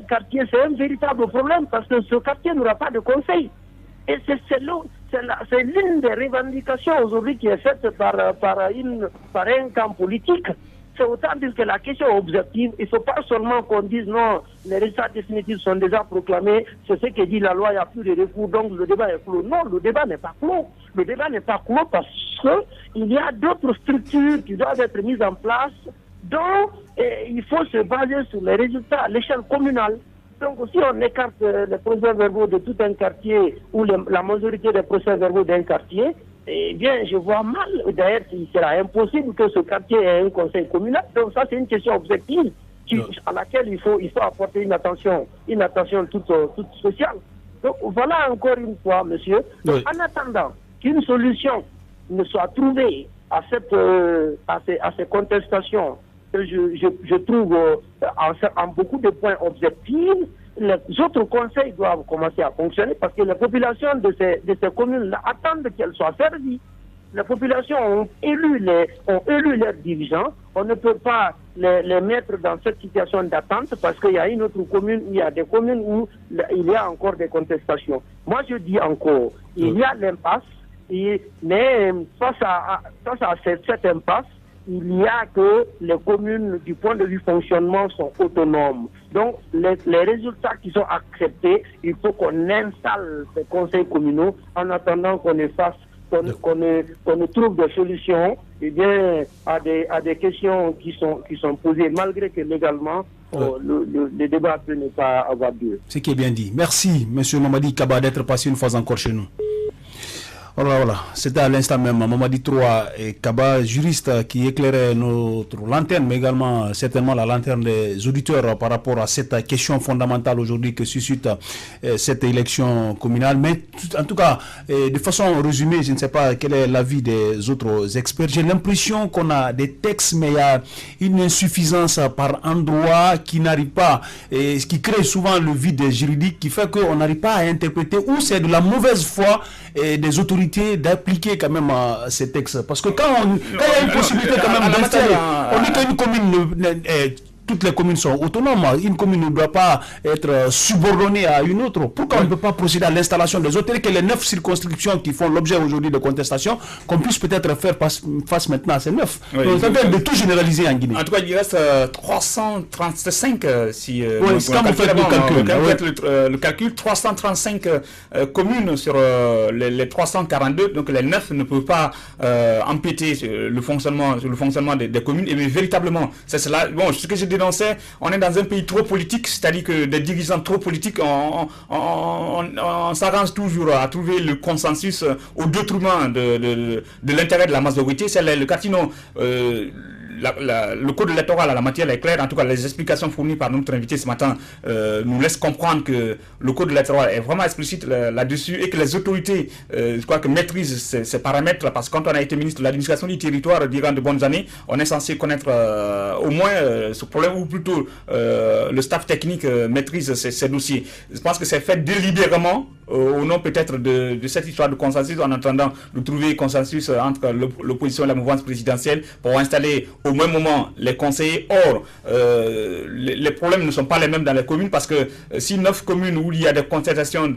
quartier, c'est un véritable problème parce que ce quartier n'aura pas de conseil. Et c'est l'une des revendications aujourd'hui qui est faite par un camp politique. C'est autant dire que la question objective, il ne faut pas seulement qu'on dise non, les résultats définitifs sont déjà proclamés, c'est ce que dit la loi, il n'y a plus de recours, donc le débat est clos. Non, le débat n'est pas clos. Le débat n'est pas clos parce qu'il y a d'autres structures qui doivent être mises en place, dont il faut se baser sur les résultats à l'échelle communale. Donc si on écarte les procès-verbaux de tout un quartier ou la majorité des procès-verbaux d'un quartier, eh bien, je vois mal. D'ailleurs, il sera impossible que ce quartier ait un conseil communal. Donc ça, c'est une question objective à laquelle il faut apporter une attention toute spéciale. Donc voilà encore une fois, monsieur. Donc, en attendant qu'une solution ne soit trouvée à ces contestations que je trouve en beaucoup de points objectifs, les autres conseils doivent commencer à fonctionner parce que les populations de ces communes attendent qu'elles soient servies. Les populations ont élu leurs dirigeants. On ne peut pas les mettre dans cette situation d'attente parce qu'il y a une autre commune, il y a des communes où il y a encore des contestations. Moi, je dis encore, il y a l'impasse, mais face à cette impasse, il n'y a que les communes, du point de vue fonctionnement, sont autonomes. Donc, les résultats qui sont acceptés, il faut qu'on installe ces conseils communaux en attendant qu'on ne trouve des solutions à des questions qui sont posées, malgré que légalement, le débat peut ne pas avoir lieu. Ce qui est bien dit. Merci, M. Mamadi Kaba, d'être passé une fois encore chez nous. Voilà. C'était à l'instant même Mamadi Troa et Kaba, juriste, qui éclairait notre lanterne, mais également certainement la lanterne des auditeurs par rapport à cette question fondamentale aujourd'hui que suscite cette élection communale. Mais en tout cas, de façon résumée, je ne sais pas quel est l'avis des autres experts. J'ai l'impression qu'on a des textes, mais il y a une insuffisance par endroit qui n'arrive pas, et ce qui crée souvent le vide juridique, qui fait qu'on n'arrive pas à interpréter, ou c'est de la mauvaise foi des autorités d'appliquer quand même ces textes. Parce que quand il y a une possibilité quand même d'installer, on dit qu'une commune, toutes les communes sont autonomes, une commune ne doit pas être subordonnée à une autre. Pourquoi on ne peut pas procéder à l'installation des autres, que les 9 circonscriptions qui font l'objet aujourd'hui de contestation, qu'on puisse peut-être faire face maintenant à ces 9. Donc, ça veut dire de tout généraliser en Guinée. En tout cas, il reste 335 si quand vous faites le calcul, 335 communes sur les 342, donc les 9 ne peuvent pas empiéter sur le fonctionnement des communes. Et mais véritablement, c'est cela. Bon, ce que j'ai dénoncé, on est dans un pays trop politique, c'est-à-dire que des dirigeants trop politiques, on s'arrange toujours à trouver le consensus au détriment de l'intérêt de la majorité. C'est le Catino. Le code électoral à la matière est clair. En tout cas, les explications fournies par notre invité ce matin nous laissent comprendre que le code électoral est vraiment explicite là-dessus et que les autorités, je crois que maîtrisent ces paramètres, parce que quand on a été ministre de l'administration du territoire durant de bonnes années, on est censé connaître au moins ce problème, ou plutôt le staff technique maîtrise ces dossiers. Je pense que c'est fait délibérément au nom peut-être de cette histoire de consensus, en attendant de trouver consensus entre l'opposition et la mouvance présidentielle pour installer au même moment les conseillers. Or, les problèmes ne sont pas les mêmes dans les communes, parce que si 9 communes où il y a des contestations,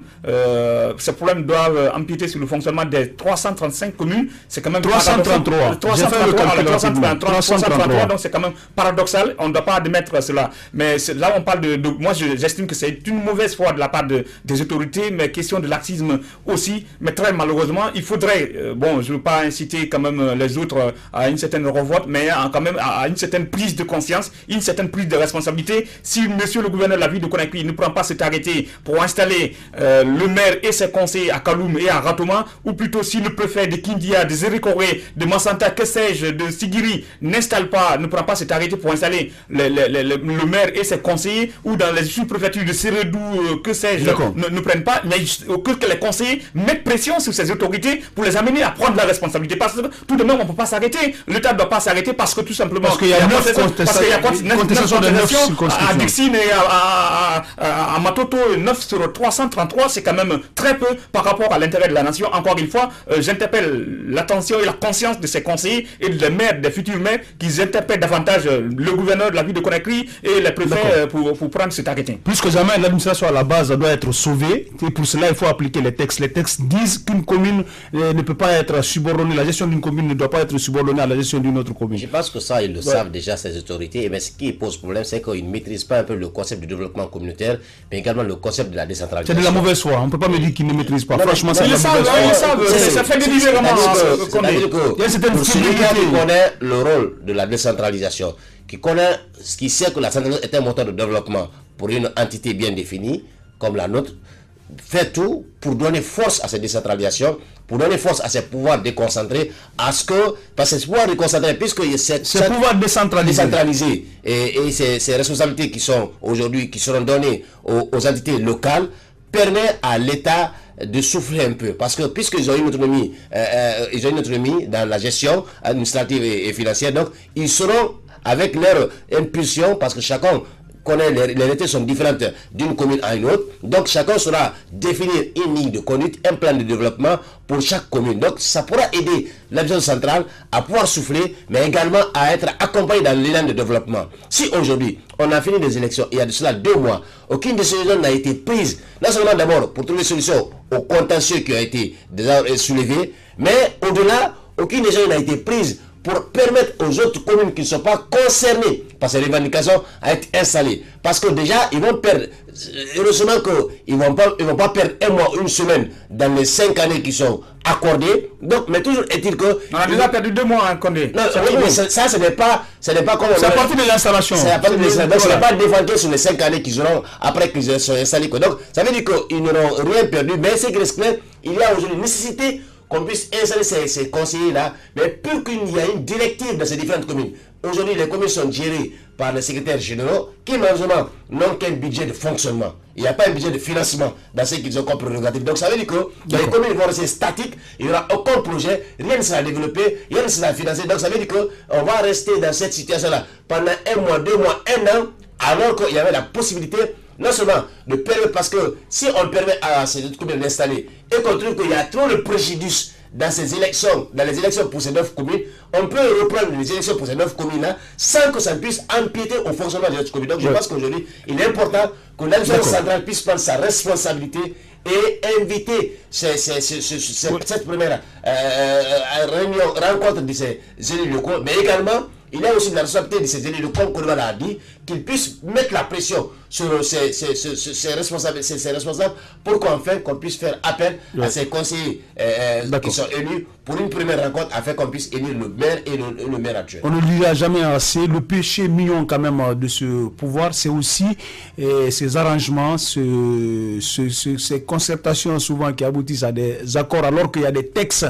ces problèmes doivent empiéter sur le fonctionnement des 335 communes, c'est quand même 333. 333, donc c'est quand même paradoxal. On ne doit pas admettre cela. Mais là, on parle moi, j'estime que c'est une mauvaise foi de la part des autorités, mais question de laxisme aussi. Mais très malheureusement, il faudrait, bon, je ne veux pas inciter quand même les autres à une certaine revote, mais quand même à une certaine prise de conscience, une certaine prise de responsabilité. Si monsieur le gouverneur de la ville de Conakry ne prend pas cet arrêté pour installer le maire et ses conseillers à Kaloum et à Ratoma, ou plutôt si le préfet de Kindia, de Zérékoré, de Massanta, que sais-je, de Sigiri ne prend pas cet arrêté pour installer le maire et ses conseillers, ou dans les sous-préfectures de Sérédou, que sais-je, ne prennent pas, mais que les conseillers mettent pression sur ces autorités pour les amener à prendre la responsabilité. Parce que tout de même, on ne peut pas s'arrêter. L'État ne doit pas s'arrêter, parce que tout simplement, parce qu'il y a 9 contestations à Dixine et à Matoto, 9 sur 333, c'est quand même très peu par rapport à l'intérêt de la nation. Encore une fois, j'interpelle l'attention et la conscience de ces conseillers et des maires, des futurs maires, qu'ils interpellent davantage le gouverneur de la ville de Conakry et les préfets pour prendre cet arrêté. Plus que jamais, l'administration à la base doit être sauvée, et pour cela il faut appliquer les textes. Les textes disent qu'une commune ne peut pas être subordonnée, la gestion d'une commune ne doit pas être subordonnée à la gestion d'une autre commune. Je pense que ça, ils le savent déjà, ces autorités. Mais ce qui pose problème, c'est qu'ils ne maîtrisent pas un peu le concept du développement communautaire, mais également le concept de la décentralisation. C'est de la mauvaise foi. On ne peut pas me dire qu'ils ne maîtrisent pas. Non, franchement, c'est de la mauvaise foi. Ils savent. Ça fait délibérément. Celui qui connaît le rôle de la décentralisation, qui sait que la centralisation est un moteur de développement pour une entité bien définie, comme la nôtre, fait tout pour donner force à cette décentralisation, pour donner force à ces pouvoirs déconcentrés, parce que ces pouvoirs déconcentrés, puisque ces pouvoirs décentralisés et ces responsabilités qui sont aujourd'hui, qui seront données aux entités locales, permet à l'État de souffler un peu, parce que puisqu'ils ont une autonomie, dans la gestion administrative et financière, donc ils seront avec leur impulsion, parce que chacun connaît, les réalités sont différentes d'une commune à une autre, donc chacun saura définir une ligne de conduite, un plan de développement pour chaque commune. Donc ça pourra aider l'administration centrale à pouvoir souffler, mais également à être accompagné dans l'élan de développement. Si aujourd'hui on a fini les élections, il y a de cela 2 mois, aucune décision n'a été prise, non seulement d'abord pour trouver des solutions aux contentieux qui ont été déjà soulevés, mais au-delà, aucune décision n'a été prise pour permettre aux autres communes qui ne sont pas concernées par ces revendications à être installées. Parce que déjà, ils vont perdre, heureusement qu'ils ne vont pas perdre 1 mois, 1 semaine dans les 5 années qui sont accordées. Donc, mais toujours est-il que... On a déjà perdu 2 mois à Condé. Non, oui, mais ça, ce n'est pas comme... C'est à partir de l'installation. C'est à partir de l'installation. Donc, ce n'est pas défendu sur les 5 années qu'ils auront après qu'ils soient installés. Donc, ça veut dire qu'ils n'auront rien perdu. Mais c'est clair, il y a aujourd'hui une nécessité qu'on puisse installer ces conseillers-là, mais pour qu'il y ait une directive dans ces différentes communes. Aujourd'hui, les communes sont gérées par les secrétaires généraux qui, malheureusement, n'ont qu'un budget de fonctionnement. Il n'y a pas un budget de financement dans ce qu'ils ont comme prérogative. Donc, ça veut dire que les communes vont rester statiques, il n'y aura aucun projet, rien ne sera développé, rien ne sera financé. Donc, ça veut dire qu'on va rester dans cette situation-là pendant 1 mois, 2 mois, 1 an, alors qu'il y avait la possibilité non seulement de permettre, parce que si on permet à ces autres communes d'installer et qu'on trouve qu'il y a trop de préjudice dans ces élections, dans les élections pour ces 9 communes, on peut reprendre les élections pour ces 9 communes-là sans que ça puisse empiéter au fonctionnement des autres communes. Donc je pense qu'aujourd'hui, il est important que l'administration centrale puisse prendre sa responsabilité et inviter cette première rencontre de ces élus locaux, mais également il y a aussi la responsabilité de ces élus locaux, comme Koulibaly a dit, qu'ils puissent mettre la pression sur ces responsables pour qu'enfin qu'on puisse faire appel à ces conseillers qui sont élus pour une première rencontre afin qu'on puisse élire le maire et le maire actuel. On ne le dira jamais assez. Le péché mignon quand même de ce pouvoir, c'est aussi ces arrangements, ces concertations souvent qui aboutissent à des accords alors qu'il y a des textes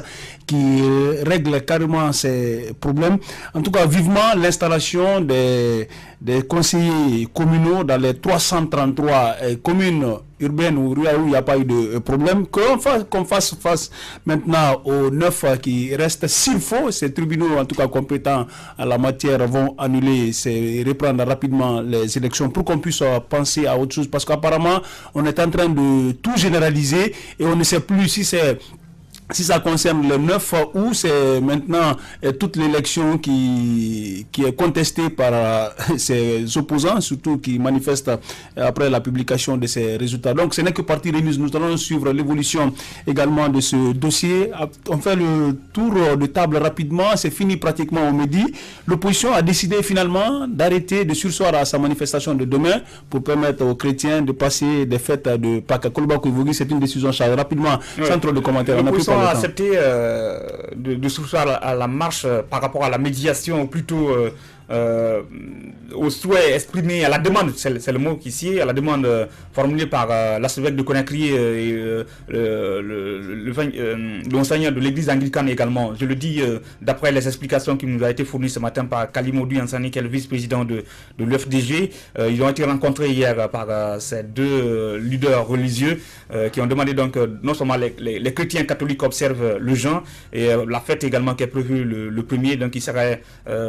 qui règlent carrément ces problèmes. En tout cas, vivement l'installation des conseillers communaux dans les 333 communes urbaines ou rurales où il n'y a pas eu de problème, qu'on fasse face maintenant aux 9 qui restent. S'il faut, ces tribunaux en tout cas compétents en la matière vont annuler et reprendre rapidement les élections pour qu'on puisse penser à autre chose, parce qu'apparemment on est en train de tout généraliser et on ne sait plus si ça concerne le 9 ou c'est maintenant toute l'élection qui est contestée par ses opposants, surtout qui manifestent après la publication de ces résultats. Donc ce n'est que partie remise. Nous allons suivre l'évolution également de ce dossier. On fait le tour de table rapidement. C'est fini pratiquement au midi. L'opposition a décidé finalement d'arrêter, de surseoir à sa manifestation de demain pour permettre aux chrétiens de passer des fêtes de Pâques. Koulibaly, c'est une décision chargée. Rapidement, sans trop de commentaires. On a accepté de souscrire à la marche par rapport à la médiation, ou plutôt au souhait exprimé, à la demande, c'est le mot qui sied, à la demande formulée par l'archevêque de Conakry et l'enseignant de l'église anglicane également. Je le dis d'après les explications qui nous ont été fournies ce matin par Kalimodou Ansani, qui est le vice-président de l'UFDG. Ils ont été rencontrés hier par ces 2 leaders religieux qui ont demandé donc non seulement les chrétiens catholiques observent le jeûne et la fête également qui est prévue le 1er, donc il serait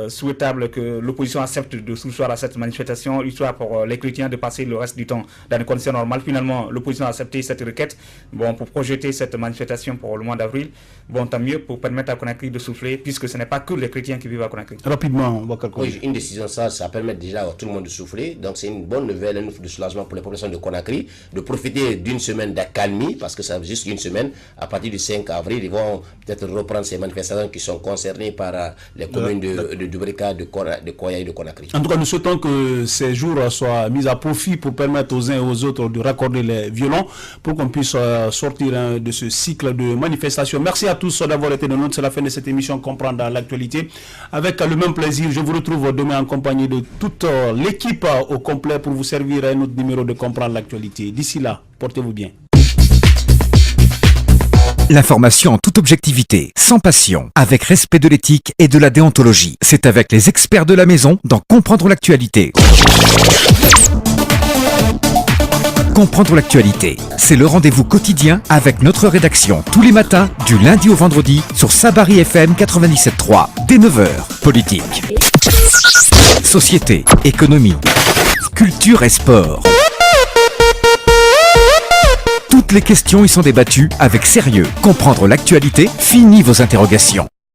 souhaitable que l'opposition accepte de souscrire à cette manifestation, histoire pour les chrétiens de passer le reste du temps dans des conditions normales. Finalement, l'opposition a accepté cette requête pour projeter cette manifestation pour le mois d'avril. Tant mieux pour permettre à Conakry de souffler, puisque ce n'est pas que les chrétiens qui vivent à Conakry. Rapidement, oui, une décision ça permet déjà à tout le monde de souffler. Donc c'est une bonne nouvelle, une de soulagement pour les populations de Conakry, de profiter d'une semaine d'accalmie, parce que ça juste une semaine. À partir du 5 avril, ils vont peut-être reprendre ces manifestations qui sont concernées par les communes de Dubrika, de Koya et de Conakry. En tout cas, nous souhaitons que ces jours soient mis à profit pour permettre aux uns et aux autres de raccorder les violons pour qu'on puisse sortir de ce cycle de manifestation. Merci à tous d'avoir été de nous. C'est la fin de cette émission Comprendre l'actualité. Avec le même plaisir, je vous retrouve demain en compagnie de toute l'équipe au complet pour vous servir à un autre numéro de Comprendre l'actualité. D'ici là, portez-vous bien. L'information en toute objectivité, sans passion, avec respect de l'éthique et de la déontologie. C'est avec les experts de la maison dans Comprendre l'actualité. Comprendre l'actualité, c'est le rendez-vous quotidien avec notre rédaction tous les matins, du lundi au vendredi, sur Sabari FM 97.3, dès 9h. Politique, société, économie, culture et sport. Toutes les questions y sont débattues avec sérieux. Comprendre l'actualité, fini vos interrogations.